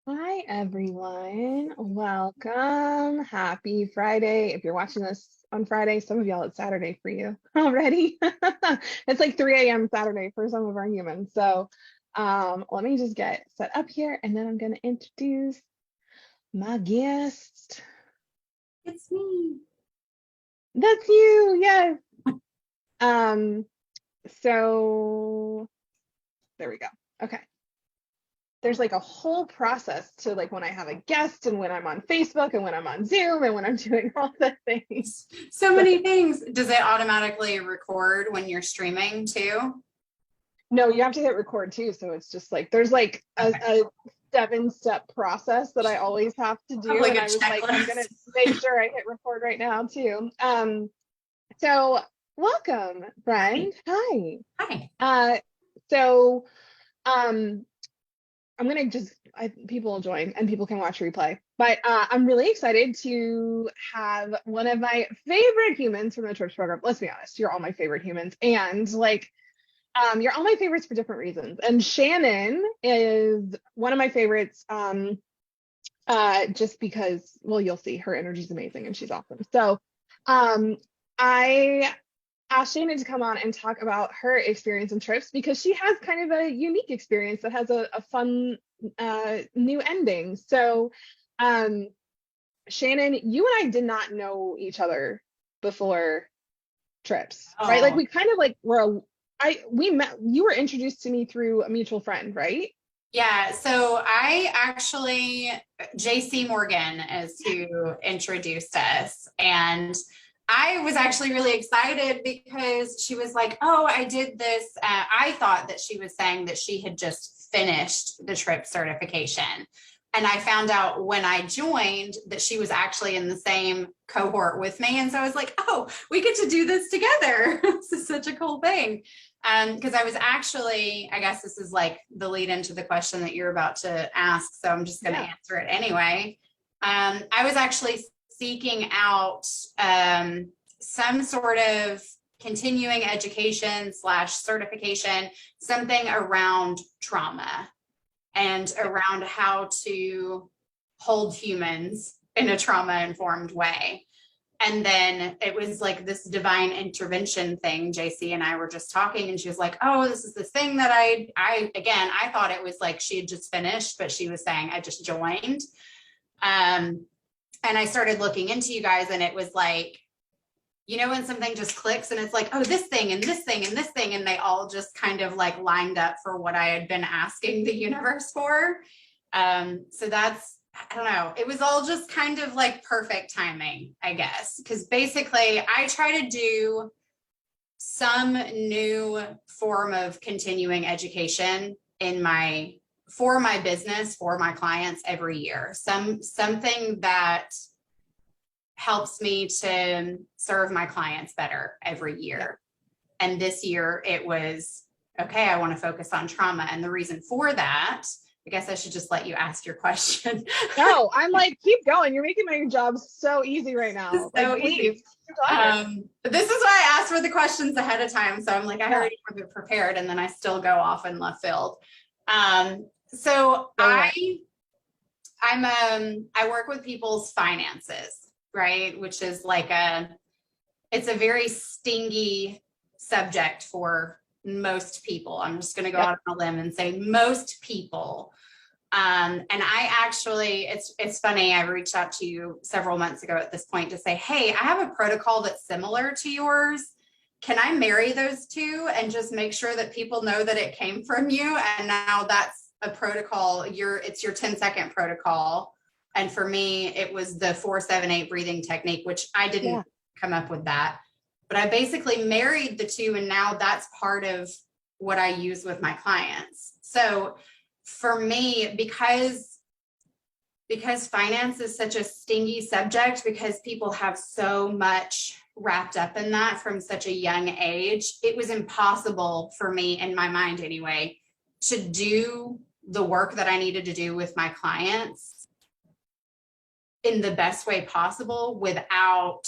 Hi, everyone. Welcome. Happy Friday. If you're watching this on Friday, some of y'all, it's Saturday for you already. It's like 3 a.m. Saturday for some of our humans. So let me just get set up here and then I'm going to introduce my guest. It's me. That's you. Yes. Um, so there we go. Okay. There's like a whole process to like when I have a guest and when I'm on Facebook and when I'm on Zoom and when I'm doing all the things. So many things. Does it automatically record when you're streaming too? No, you have to hit record too. So it's just like there's like Okay. a 7-step process that I always have to Have do. like And a I was like, I'm gonna checklist. make sure I hit record right now too. So welcome, Hi. friend. Hi. Hi. Uh so um I'm gonna just people will join and people can watch replay. But I'm really excited to have one of my favorite humans from the church program. Let's be honest, you're all my favorite humans, and like you're all my favorites for different reasons. And Shannon is one of my favorites, just because, well, you'll see her energy is amazing and she's awesome. So um, I asked Shannon to come on and talk about her experience in trips because she has kind of a unique experience that has a fun new ending. So, um, Shannon, you and I did not know each other before trips, right? Like Oh, we kind of like we met, you were introduced to me through a mutual friend, right? yeah. So I actually, JC Morgan is who introduced us. And I was actually really excited because she was like, oh, I did this. I thought that she was saying that she had just finished the trip certification. And I found out when I joined that she was actually in the same cohort with me. And so I was like, oh, we get to do this together. This is such a cool thing. Because I was actually, I guess this is like the lead into the question that you're about to ask. So I'm just going to Yeah. answer it anyway. I was actually seeking out some sort of continuing education slash certification, something around trauma and around how to hold humans in a trauma informed way. And then it was like this divine intervention thing. JC and I were just talking, and she was like, oh, this is this thing that I thought it was like she had just finished, but she was saying I just joined. And I started looking into you guys, and it was like, when something just clicks and it's like, oh, this thing and this thing and this thing, and they all just kind of like lined up for what I had been asking the universe for. So that's, I don't know, it was all just kind of like perfect timing, I guess, because basically I try to do some new form of continuing education for my business, for my clients every year, something that helps me to serve my clients better every year. And this year it was, okay, I want to focus on trauma. And the reason for that, I guess I should just let you ask your question. No, I'm like, keep going. You're making my job so easy right now. So Like, easy. please keep talking. But this is why I asked for the questions ahead of time. So I'm like, I Yeah, already have it prepared, and then I still go off in left field. So go ahead. I work with people's finances, right? Which is like it's a very stingy subject for most people. I'm just going to go Yep. out on a limb and say most people. And I actually, it's funny. I reached out to you several months ago at this point to say, hey, I have a protocol that's similar to yours. Can I marry those two and just make sure that people know that it came from you? And now that's a protocol. It's your 10-second protocol. And for me, it was the 4-7-8 breathing technique, which I Yeah. didn't come up with that. But I basically married the two, and now that's part of what I use with my clients. So for me, because finance is such a stingy subject, because people have so much wrapped up in that from such a young age, it was impossible for me, in my mind anyway, to do the work that I needed to do with my clients in the best way possible without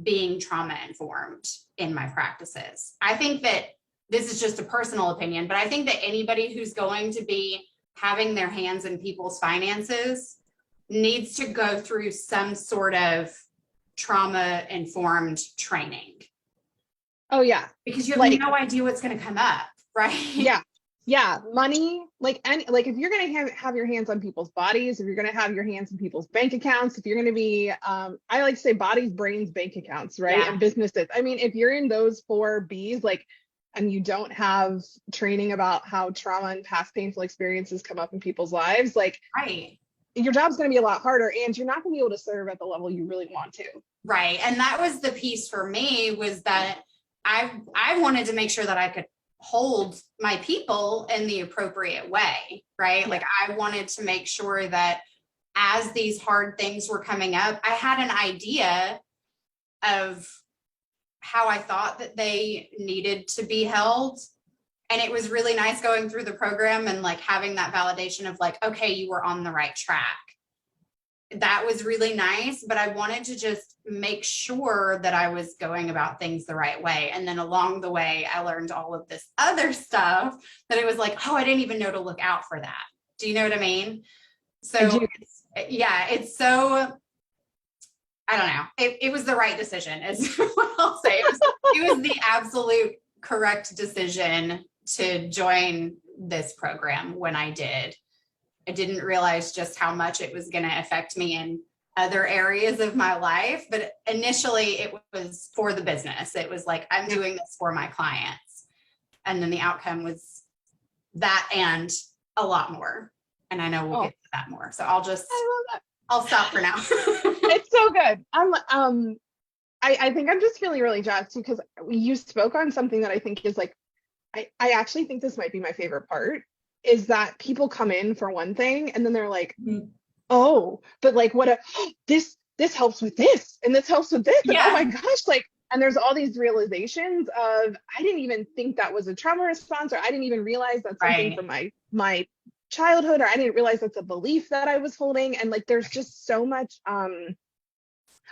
being trauma informed in my practices. I think that this is just a personal opinion, but I think that anybody who's going to be having their hands in people's finances needs to go through some sort of trauma-informed training. Oh yeah. Because you have no idea what's going to come up, right? Yeah. Yeah. Money, like if you're going to have your hands on people's bodies, if you're going to have your hands in people's bank accounts, if you're going to be, I like to say bodies, brains, bank accounts, right? Yeah. And businesses. I mean, if you're in those 4 B's, like, and you don't have training about how trauma and past painful experiences come up in people's lives, like, right, your job's going to be a lot harder, and you're not going to be able to serve at the level you really want to. Right. And that was the piece for me, was that I wanted to make sure that I could hold my people in the appropriate way, right? Yeah. Like, I wanted to make sure that as these hard things were coming up, I had an idea of how I thought that they needed to be held. And it was really nice going through the program and like having that validation of like, okay, you were on the right track. That was really nice, but I wanted to just make sure that I was going about things the right way. And then along the way, I learned all of this other stuff that it was like, oh, I didn't even know to look out for that. Do you know what I mean? So yeah, it's so, I don't know. It was the right decision is what I'll say. It was the absolute correct decision to join this program when I did. I didn't realize just how much it was going to affect me in other areas of my life. But initially it was for the business. It was like, I'm doing this for my clients. And then the outcome was that and a lot more. And I know we'll get to that more. So I love that. I'll stop for now. It's so good. I think I'm just feeling really jazzed too, because you spoke on something that I think is like, I actually think this might be my favorite part, is that people come in for one thing and then they're like, oh, but like this helps with this and this helps with this. And oh my gosh, like, and there's all these realizations of, I didn't even think that was a trauma response, or I didn't even realize that's something from my childhood, or I didn't realize that's a belief that I was holding. And like, there's just so much, I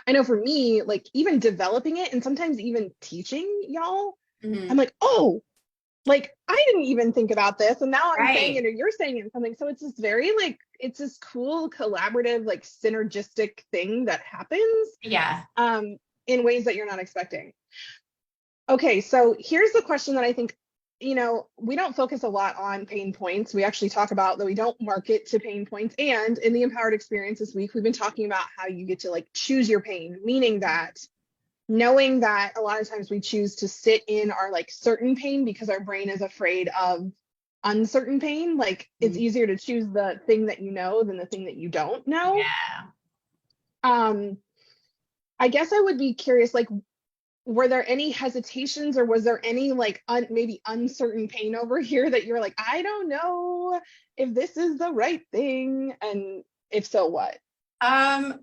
know for me, like even developing it and sometimes even teaching y'all, I'm like, oh, like I didn't even think about this. And now I'm saying it, or you're saying it, something. So it's this very like, it's this cool collaborative, like synergistic thing that happens. Yeah. In ways that you're not expecting. Okay. So here's the question that I think, we don't focus a lot on pain points. We actually talk about that we don't market to pain points. And in the Empowered Experience this week, we've been talking about how you get to like choose your pain, meaning that knowing that a lot of times we choose to sit in our like certain pain because our brain is afraid of uncertain pain. Like it's easier to choose the thing that you know than the thing that you don't know. Yeah. I guess I would be curious, like, were there any hesitations, or was there any like maybe uncertain pain over here that you're like, I don't know if this is the right thing? And if so, what? None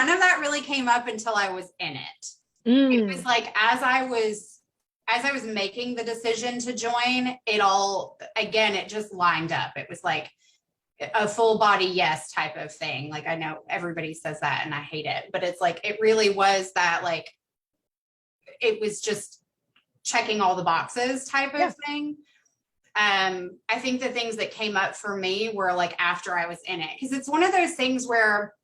of that really came up until I was in it. It was like, as I was making the decision to join, it just lined up. It was like a full body yes type of thing. Like, I know everybody says that and I hate it, but it's like, it really was that, like, it was just checking all the boxes type of thing. I think the things that came up for me were like after I was in it, because it's one of those things where,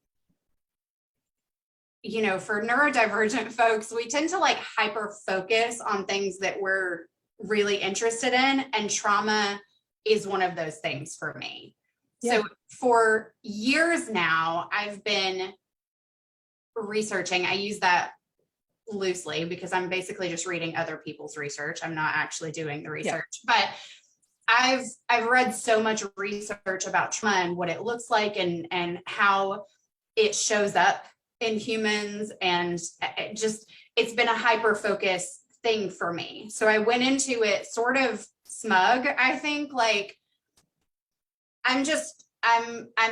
for neurodivergent folks, we tend to like hyper focus on things that we're really interested in. And trauma is one of those things for me. Yeah. So for years now, I've been researching. I use that loosely because I'm basically just reading other people's research. I'm not actually doing the research, but I've read so much research about trauma and what it looks like and how it shows up in humans. And it's been a hyper focus thing for me. So I went into it sort of smug, I think, like, I'm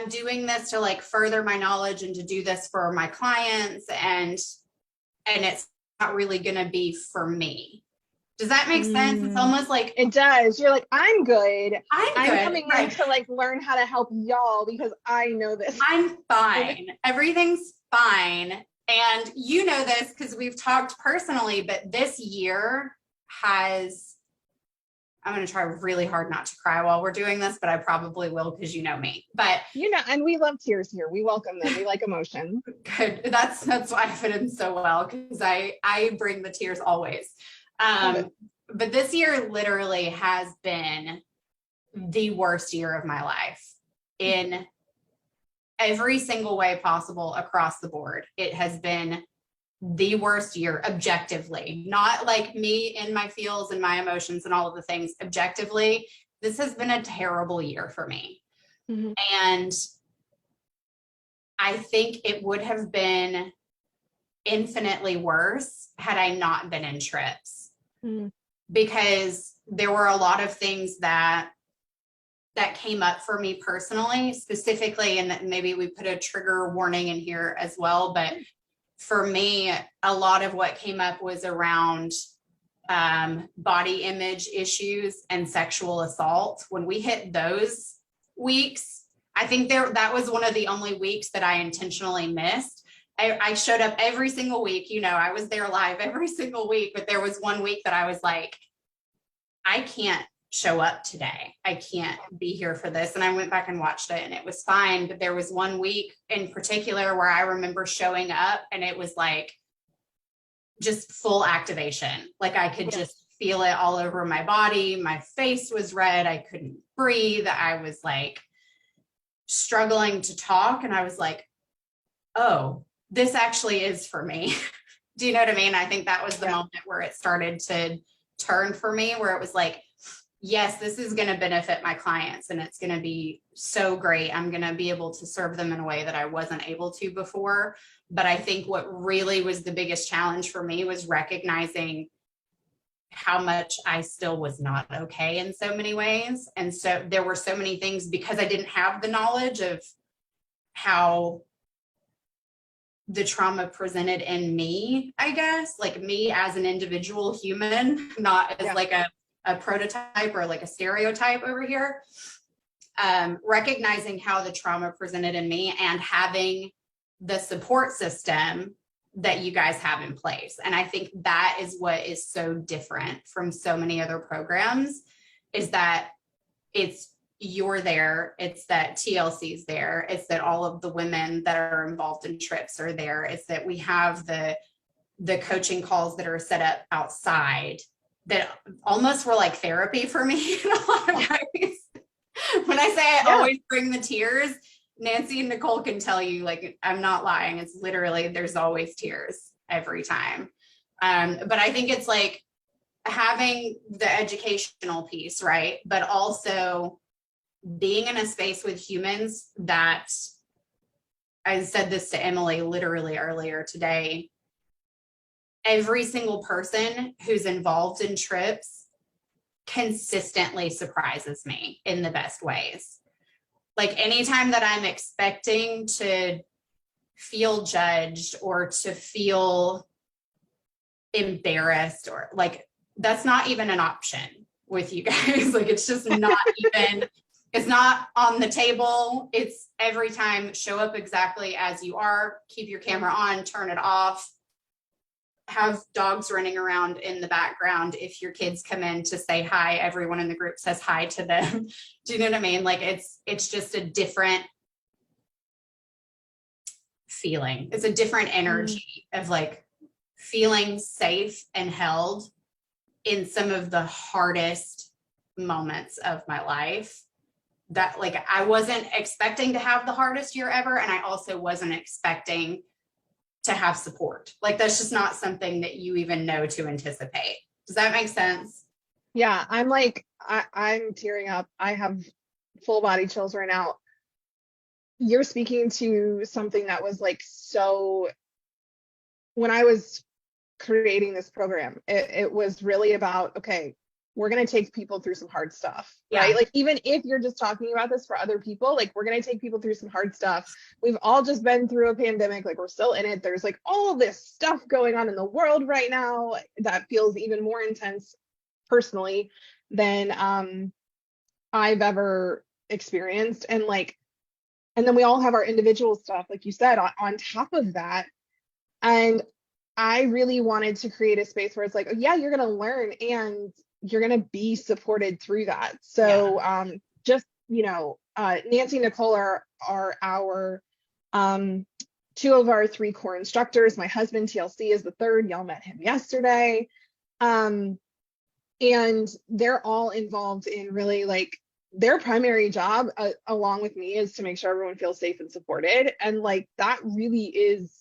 doing this to like further my knowledge and to do this for my clients, and it's not really going to be for me. Does that make sense? It's almost like it does. You're like, I'm good. I'm coming right. in to like learn how to help y'all because I know this. I'm fine. Everything's fine. And you know this because we've talked personally, but this year has, I'm going to try really hard not to cry while we're doing this, but I probably will because you know me. But and we love tears here. We welcome them. We like emotion. good. That's why I fit in so well, because I bring the tears always. But this year literally has been the worst year of my life in every single way possible across the board. It has been the worst year objectively, not like me in my feels and my emotions and all of the things. Objectively, this has been a terrible year for me. Mm-hmm. And I think it would have been infinitely worse had I not been in trips. Mm-hmm. Because there were a lot of things that came up for me personally, specifically, and that maybe we put a trigger warning in here as well. But for me, a lot of what came up was around body image issues and sexual assault. When we hit those weeks, I think that was one of the only weeks that I intentionally missed. I showed up every single week. I was there live every single week, but there was one week that I was like, I can't show up today. I can't be here for this. And I went back and watched it and it was fine. But there was one week in particular where I remember showing up and it was like just full activation. Like I could just feel it all over my body. My face was red. I couldn't breathe. I was like struggling to talk. And I was like, oh, this actually is for me. Do you know what I mean? I think that was the moment where it started to turn for me, where it was like, yes, this is going to benefit my clients and it's going to be so great. I'm going to be able to serve them in a way that I wasn't able to before. But I think what really was the biggest challenge for me was recognizing how much I still was not okay in so many ways. And so there were so many things, because I didn't have the knowledge of how the trauma presented in me, I guess, like me as an individual human, not as like a prototype or like a stereotype over here. Recognizing how the trauma presented in me and having the support system that you guys have in place. And I think that is what is so different from so many other programs, is that you're there, it's that TLC's there, it's that all of the women that are involved in trips are there, it's that we have the coaching calls that are set up outside that almost were like therapy for me in a lot of ways. When I say I always bring the tears, Nancy and Nicole can tell you, like, I'm not lying. It's literally, there's always tears every time. But I think it's like having the educational piece, right? But also being in a space with humans that, I said this to Emily literally earlier today, every single person who's involved in trips consistently surprises me in the best ways. Like anytime that I'm expecting to feel judged or to feel embarrassed, or like, that's not even an option with you guys. Like, it's just not even, it's not on the table. It's every time, show up exactly as you are, keep your camera on, turn it off, have dogs running around in the background. If your kids come in to say hi, everyone in the group says hi to them. Do you know what I mean? Like it's just a different feeling. It's a different energy of like feeling safe and held in some of the hardest moments of my life. That, like, I wasn't expecting to have the hardest year ever. And I also wasn't expecting to have support. Like, that's just not something that you even know to anticipate. Does that make sense? Yeah, I'm like, I'm tearing up. I have full body chills right now. You're speaking to something that was like, so when I was creating this program, it was really about, okay, we're going to take people through some hard stuff, right? Like, even if you're just talking about this for other people, like, we're going to take people through some hard stuff. We've all just been through a pandemic. Like, we're still in it. There's like all this stuff going on in the world right now that feels even more intense personally than I've ever experienced. And like, and then we all have our individual stuff, like you said, on top of that. And I really wanted to create a space where it's like, oh, yeah, you're going to learn, and you're going to be supported through that. Yeah. So just, Nancy and Nicole are our two of our three core instructors. My husband, TLC, is the third. Y'all met him yesterday. And they're all involved in really like their primary job along with me is to make sure everyone feels safe and supported. And like that really is,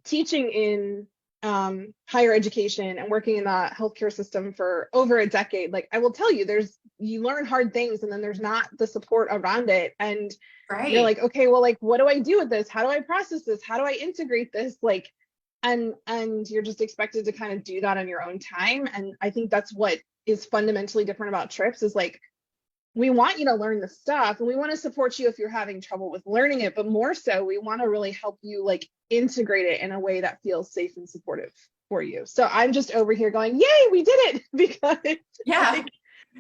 teaching in higher education and working in the healthcare system for over a decade. Like I will tell you, you learn hard things and then there's not the support around it. And you're like, okay, well, like, what do I do with this? How do I process this? How do I integrate this? Like, and you're just expected to kind of do that on your own time. And I think that's what is fundamentally different about trips is like, we want you to learn the stuff and we want to support you if you're having trouble with learning it, but more so we want to really help you like integrate it in a way that feels safe and supportive for you. So I'm just over here going, yay, we did it. Because yeah,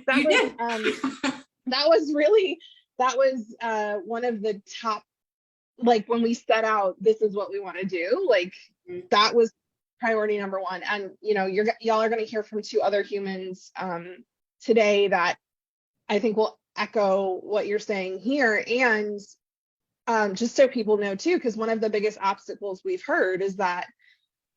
that was one of the top, like when we set out, this is what we want to do. Like that was priority number one. And y'all are going to hear from two other humans today that I think will echo what you're saying here. And just so people know too, because one of the biggest obstacles we've heard is that,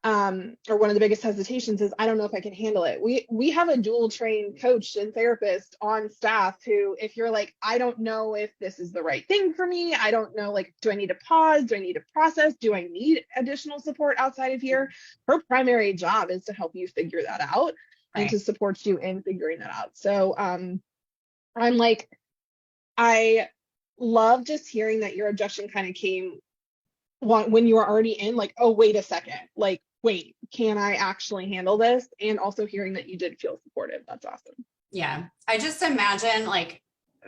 or one of the biggest hesitations is, I don't know if I can handle it. We have a dual trained coach and therapist on staff who, if you're like, I don't know if this is the right thing for me, I don't know, like, do I need to pause? Do I need to process? Do I need additional support outside of here? Her primary job is to help you figure that out and to support you in figuring that out. So, I'm like, I love just hearing that your objection kind of came when you were already in, like, oh, wait a second, like, wait, can I actually handle this? And also hearing that you did feel supportive. That's awesome. Yeah. I just imagine like,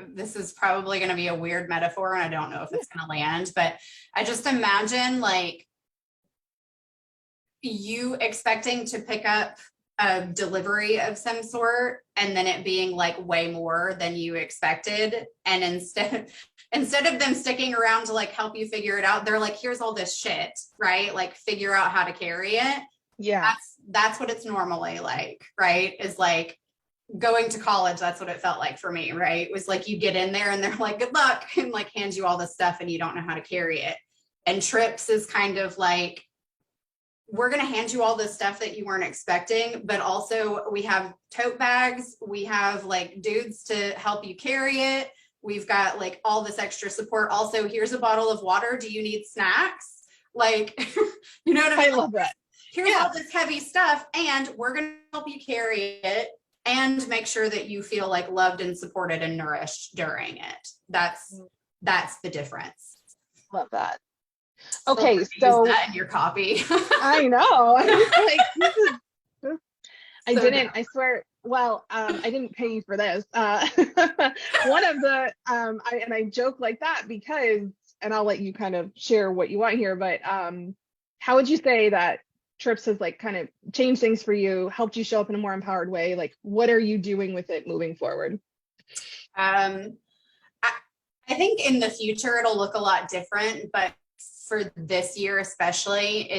this is probably going to be a weird metaphor and I don't know if it's going to land, but I just imagine like you expecting to pick up a delivery of some sort and then it being like way more than you expected, and instead of them sticking around to like help you figure it out, they're like, here's all this shit, right? Like figure out how to carry it. Yeah, that's what it's normally like, right? Is like going to college. That's what it felt like for me, right? It was like you get in there and they're like, good luck, and like hand you all this stuff and you don't know how to carry it. And trips is kind of like, we're going to hand you all this stuff that you weren't expecting, but also we have tote bags. We have like dudes to help you carry it. We've got like all this extra support. Also, here's a bottle of water. Do you need snacks? Like, you know what I mean? I love that. Here's all this heavy stuff and we're going to help you carry it and make sure that you feel like loved and supported and nourished during it. That's the difference. Love that. Okay, so use that in your copy. I know. I was like, I didn't. I swear. Well, I didn't pay you for this. One of the I joke like that because, and I'll let you kind of share what you want here. But how would you say that trips has like kind of changed things for you, helped you show up in a more empowered way? Like, what are you doing with it moving forward? I think in the future it'll look a lot different, but for this year especially,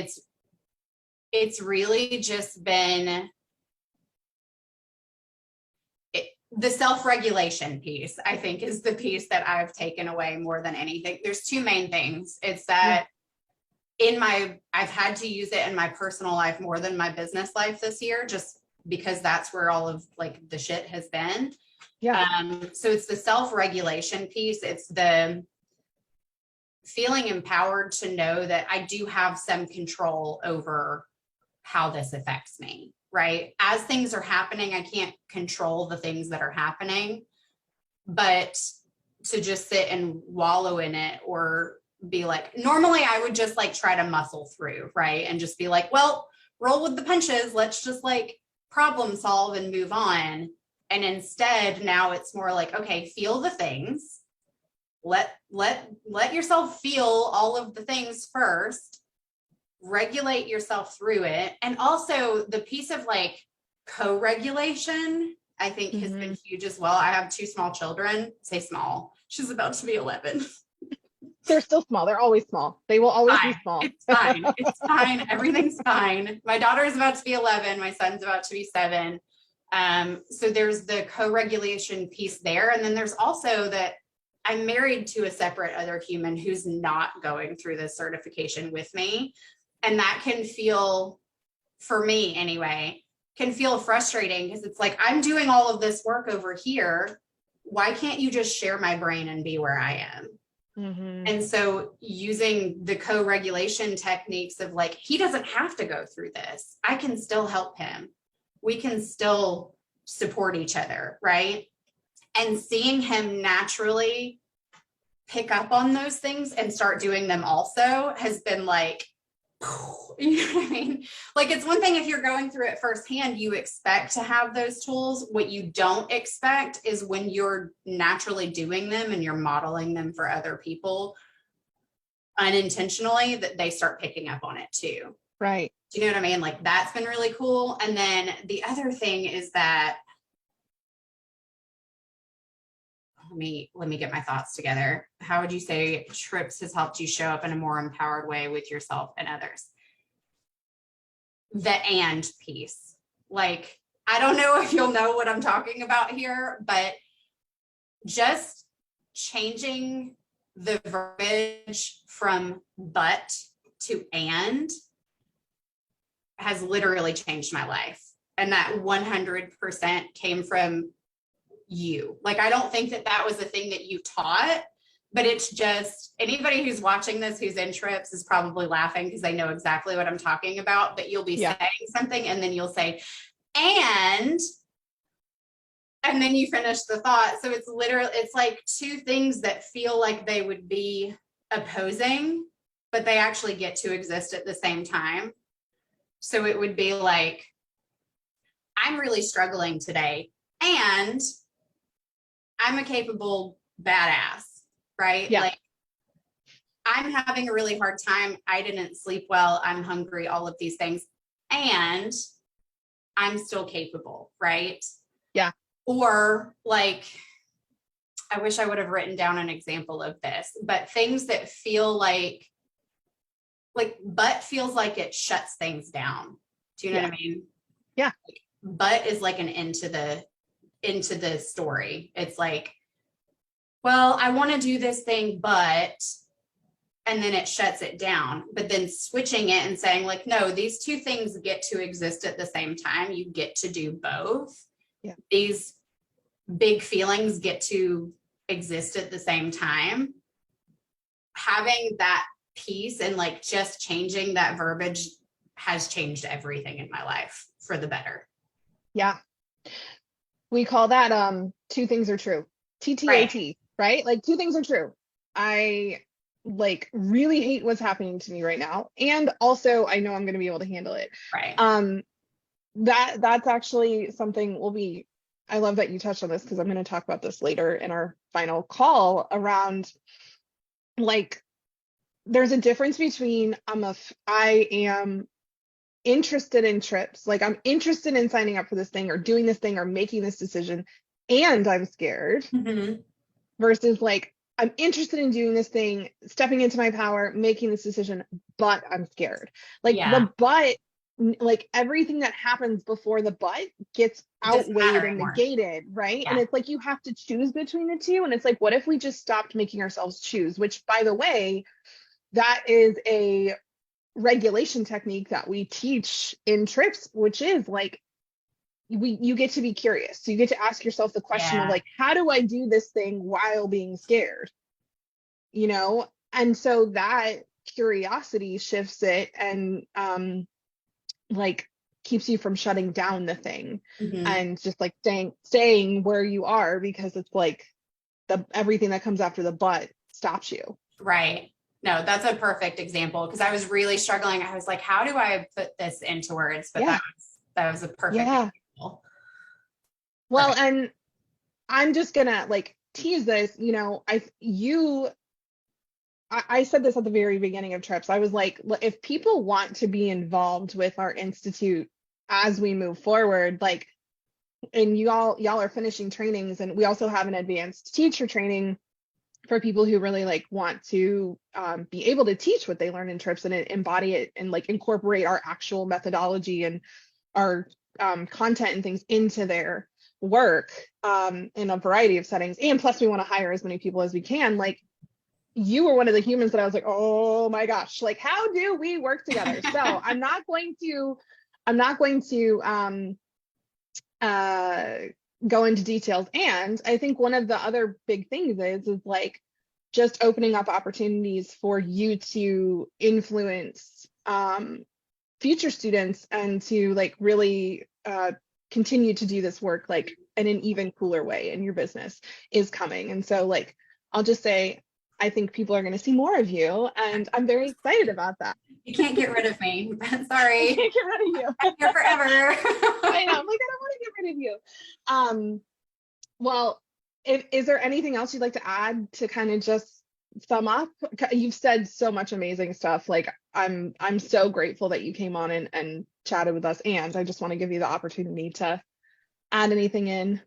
it's really just been the self-regulation piece, I think, is the piece that I've taken away more than anything. There's two main things. It's that I've had to use it in my personal life more than my business life this year, just because that's where all of like the shit has been. Yeah. So it's the self-regulation piece. It's the feeling empowered to know that I do have some control over how this affects me, right? As things are happening, I can't control the things that are happening, but to just sit and wallow in it or be like, normally I would just like try to muscle through, right? And just be like, well, roll with the punches. Let's just like problem solve and move on. And instead now it's more like, okay, feel the things. Let yourself feel all of the things first, regulate yourself through it. And also the piece of like co-regulation, I think has been huge as well. I have two small children. Say small. She's about to be 11. They're still small. They're always small. They will always be small. It's fine. It's fine. Everything's fine. My daughter is about to be 11. My son's about to be 7. So there's the co-regulation piece there. And then there's also that I'm married to a separate other human who's not going through this certification with me. And that can feel, for me anyway, can feel frustrating because it's like, I'm doing all of this work over here. Why can't you just share my brain and be where I am? Mm-hmm. And so using the co-regulation techniques of like, he doesn't have to go through this. I can still help him. We can still support each other, right? And seeing him naturally pick up on those things and start doing them also has been like, you know what I mean? Like, it's one thing if you're going through it firsthand, you expect to have those tools. What you don't expect is when you're naturally doing them and you're modeling them for other people unintentionally, that they start picking up on it too. Right. Do you know what I mean? Like, that's been really cool. And then the other thing is that, let me get my thoughts together. How would you say trips has helped you show up in a more empowered way with yourself and others? The and piece. Like, I don't know if you'll know what I'm talking about here, but just changing the verbiage from but to and has literally changed my life. And that 100% came from you. Like, I don't think that that was a thing that you taught, but it's just, anybody who's watching this who's in trips is probably laughing because they know exactly what I'm talking about. But you'll be saying something and then you'll say and then you finish the thought. So it's literally, it's like two things that feel like they would be opposing, but they actually get to exist at the same time. So it would be like, I'm really struggling today and I'm a capable badass, right? Yeah. Like, I'm having a really hard time. I didn't sleep well. I'm hungry, all of these things. And I'm still capable, right? Yeah. Or like, I wish I would have written down an example of this, but things that feel like but feels like it shuts things down. Do you know what I mean? Yeah. But is like an into the story. It's like, well, I want to do this thing, but, and then it shuts it down. But then switching it and saying like, no, these two things get to exist at the same time. You get to do both. Yeah. These big feelings get to exist at the same time. Having that piece and like just changing that verbiage has changed everything in my life for the better. Yeah. We call that two things are true. TTAT, right? Like, two things are true. I like really hate what's happening to me right now. And also I know I'm going to be able to handle it. Right. That's actually something I love that you touched on this because I'm going to talk about this later in our final call around like, there's a difference between I am interested in trips, like I'm interested in signing up for this thing or doing this thing or making this decision, and I'm scared, versus like, I'm interested in doing this thing, stepping into my power, making this decision, but I'm scared. Like the but, like everything that happens before the but gets outweighed and negated, right? And it's like you have to choose between the two. And it's like, what if we just stopped making ourselves choose? Which, by the way, that is a regulation technique that we teach in trips, which is like, you get to be curious. So you get to ask yourself the question of like, how do I do this thing while being scared? You know? And so that curiosity shifts it and like keeps you from shutting down the thing and just like staying where you are, because it's like everything that comes after the but stops you. Right. No, that's a perfect example because I was really struggling. I was like, how do I put this into words? But that was a perfect example. Well, and I'm just gonna like tease this, you know, I said this at the very beginning of trips. I was like, if people want to be involved with our institute as we move forward, like, and y'all are finishing trainings, and we also have an advanced teacher training for people who really like want to be able to teach what they learn in trips and embody it and like incorporate our actual methodology and our content and things into their work in a variety of settings. And plus we want to hire as many people as we can. Like, you were one of the humans that I was like, oh my gosh, like, how do we work together? So I'm not going to go into details. And I think one of the other big things is like just opening up opportunities for you to influence future students and to like really continue to do this work like in an even cooler way, and your business is coming. And so like, I'll just say, I think people are going to see more of you, and I'm very excited about that. You can't get rid of me. Sorry. I can't get rid of you. I'm here forever. I know. I'm like, I don't want to get rid of you. Well, is there anything else you'd like to add to kind of just sum up? You've said so much amazing stuff. Like, I'm so grateful that you came on and chatted with us, and I just want to give you the opportunity to add anything in.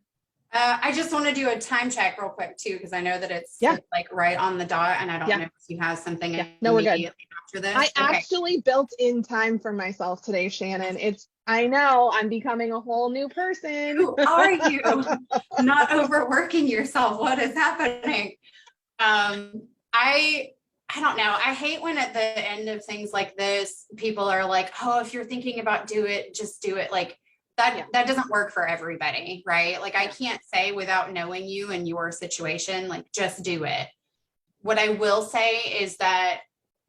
I just want to do a time check real quick too, because I know that it's like right on the dot, and I don't know if you have something no, we're good. After this. I actually built in time for myself today, Shannon. I know I'm becoming a whole new person. Who are you? Not overworking yourself. What is happening? I don't know. I hate when at the end of things like this, people are like, oh, if you're thinking about just do it. Like, that doesn't work for everybody, right? Like, I can't say without knowing you and your situation, like, just do it. What I will say is that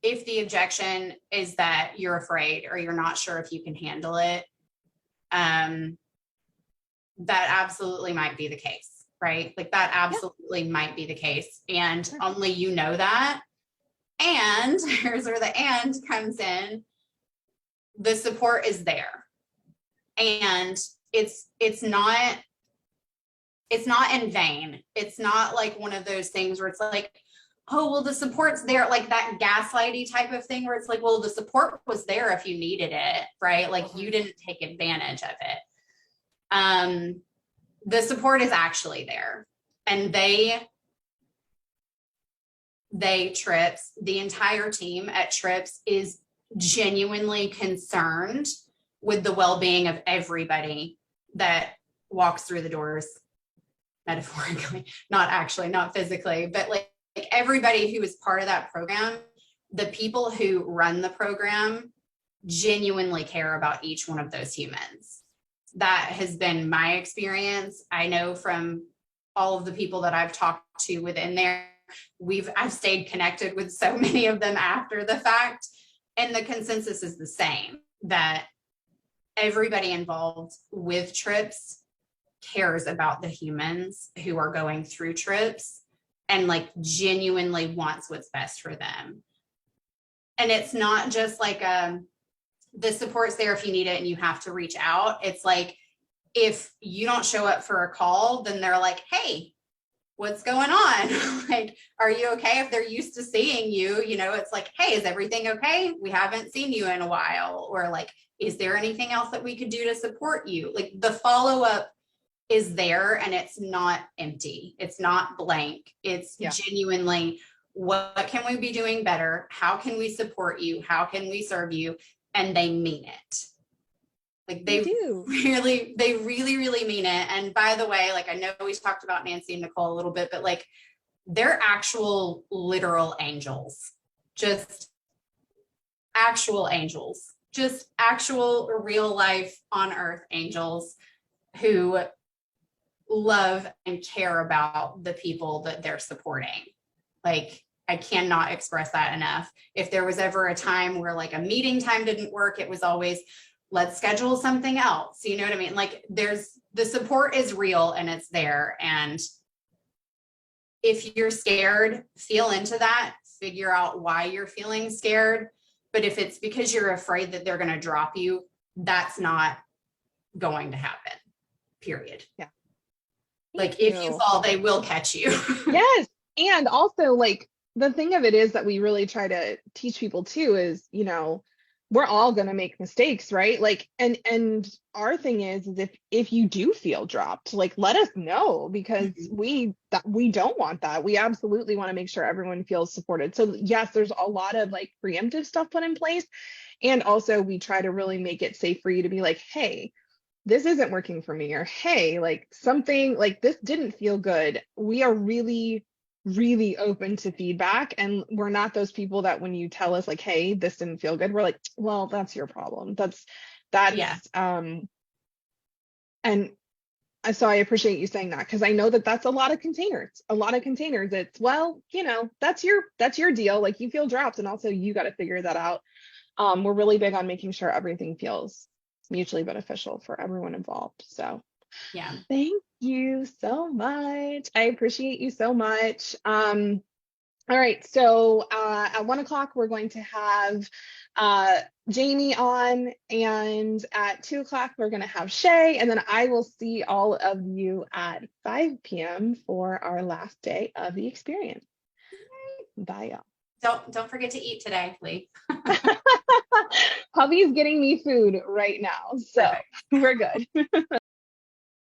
if the objection is that you're afraid or you're not sure if you can handle it, that absolutely might be the case, right? Like, that absolutely might be the case. And only you know that. And here's where the and comes in. The support is there. And it's not in vain. It's not like one of those things where it's like, oh, well, the support's there, like that gaslighty type of thing where it's like, well, the support was there if you needed it, right? Like, you didn't take advantage of it. The support is actually there, and Trips, the entire team at Trips is genuinely concerned with the well-being of everybody that walks through the doors, metaphorically, not physically, but like everybody who is part of that program. The people who run the program genuinely care about each one of those humans. That has been my experience. I know from all of the people that I've talked to within there, I've stayed connected with so many of them after the fact, and the consensus is the same, that everybody involved with Trips cares about the humans who are going through Trips and like genuinely wants what's best for them. And it's not just like the support's there if you need it and you have to reach out. It's like, if you don't show up for a call, then they're like, hey, what's going on? Like, are you okay? If they're used to seeing you, it's like, hey, is everything okay? We haven't seen you in a while. Or like, is there anything else that we could do to support you? Like, the follow-up is there, and it's not empty. It's not blank. It's genuinely, what can we be doing better? How can we support you? How can we serve you? And they mean it. Like, they really, really mean it. And by the way, like, I know we talked about Nancy and Nicole a little bit, but like, they're actual literal angels, just actual angels, just actual real life on earth angels who love and care about the people that they're supporting. Like, I cannot express that enough. If there was ever a time where like a meeting time didn't work, it was always, let's schedule something else. You know what I mean? Like, the support is real and it's there. And if you're scared, feel into that, figure out why you're feeling scared. But if it's because you're afraid that they're going to drop you, that's not going to happen, period. Yeah. Like, if you fall, they will catch you. Yes. And also, like, the thing of it is that we really try to teach people too is, we're all going to make mistakes, right? Like, and our thing is if you do feel dropped, like, let us know, because we don't want that. We absolutely want to make sure everyone feels supported. So yes, there's a lot of like preemptive stuff put in place. And also we try to really make it safe for you to be like, hey, this isn't working for me, or hey, like something like this didn't feel good. We are really, really open to feedback. And we're not those people that when you tell us like, hey, this didn't feel good, we're like, well, that's your problem. Yeah. And so I appreciate you saying that, because I know that that's a lot of containers. A lot of containers. It's, well, that's your deal. Like, you feel dropped, and also you got to figure that out. We're really big on making sure everything feels mutually beneficial for everyone involved. So Yeah. thank you so much. I appreciate you so much. All right, so at 1 o'clock, we're going to have Jamie on, and at 2 o'clock, we're going to have Shay, and then I will see all of you at 5 p.m. for our last day of the experience. Bye, Don't forget to eat today, Lee. y'all. Hubby's getting me food right now, so Perfect. we're good.